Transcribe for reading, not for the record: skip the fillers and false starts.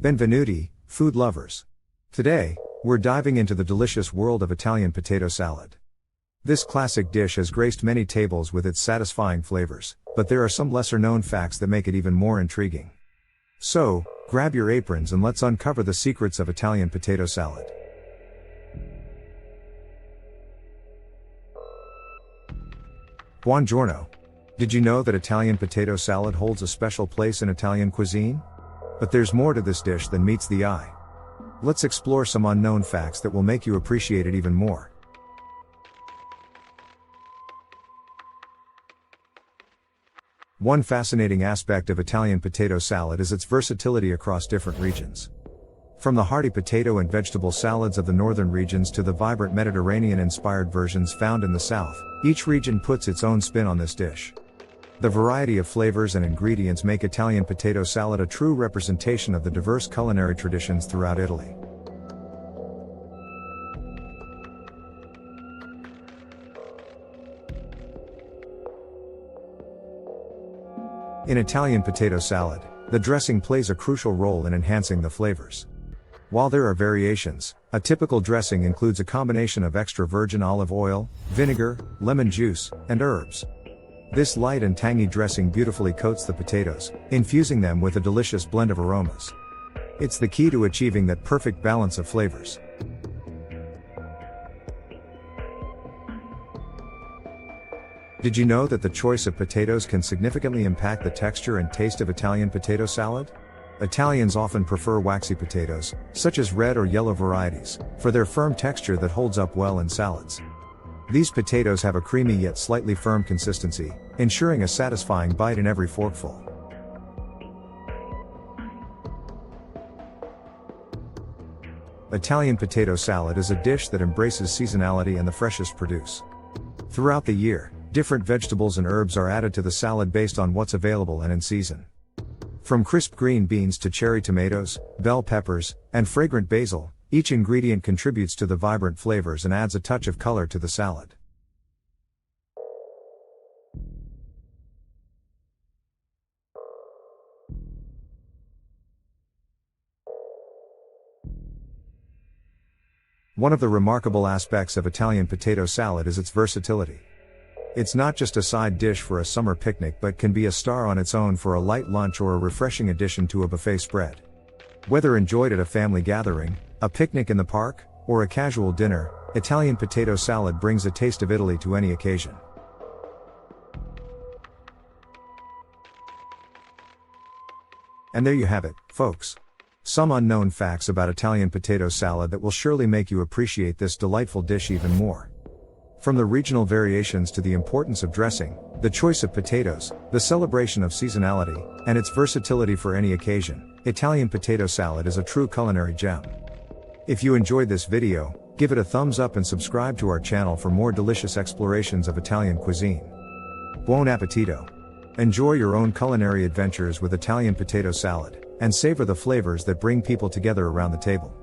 Benvenuti, food lovers. Today, we're diving into the delicious world of Italian potato salad. This classic dish has graced many tables with its satisfying flavors, but there are some lesser-known facts that make it even more intriguing. So, grab your aprons and let's uncover the secrets of Italian potato salad. Buongiorno. Did you know that Italian potato salad holds a special place in Italian cuisine? But there's more to this dish than meets the eye. Let's explore some unknown facts that will make you appreciate it even more. One fascinating aspect of Italian potato salad is its versatility across different regions. From the hearty potato and vegetable salads of the northern regions to the vibrant Mediterranean-inspired versions found in the south, each region puts its own spin on this dish. The variety of flavors and ingredients make Italian potato salad a true representation of the diverse culinary traditions throughout Italy. In Italian potato salad, the dressing plays a crucial role in enhancing the flavors. While there are variations, a typical dressing includes a combination of extra virgin olive oil, vinegar, lemon juice, and herbs. This light and tangy dressing beautifully coats the potatoes, infusing them with a delicious blend of aromas. It's the key to achieving that perfect balance of flavors. Did you know that the choice of potatoes can significantly impact the texture and taste of Italian potato salad? Italians often prefer waxy potatoes, such as red or yellow varieties, for their firm texture that holds up well in salads. These potatoes have a creamy yet slightly firm consistency, ensuring a satisfying bite in every forkful. Italian potato salad is a dish that embraces seasonality and the freshest produce. Throughout the year, different vegetables and herbs are added to the salad based on what's available and in season. From crisp green beans to cherry tomatoes, bell peppers, and fragrant basil, each ingredient contributes to the vibrant flavors and adds a touch of color to the salad. One of the remarkable aspects of Italian potato salad is its versatility. It's not just a side dish for a summer picnic but can be a star on its own for a light lunch or a refreshing addition to a buffet spread. Whether enjoyed at a family gathering, a picnic in the park, or a casual dinner, Italian potato salad brings a taste of Italy to any occasion. And there you have it, folks. Some unknown facts about Italian potato salad that will surely make you appreciate this delightful dish even more. From the regional variations to the importance of dressing, the choice of potatoes, the celebration of seasonality, and its versatility for any occasion, Italian potato salad is a true culinary gem. If you enjoyed this video, give it a thumbs up and subscribe to our channel for more delicious explorations of Italian cuisine. Buon appetito! Enjoy your own culinary adventures with Italian potato salad, and savor the flavors that bring people together around the table.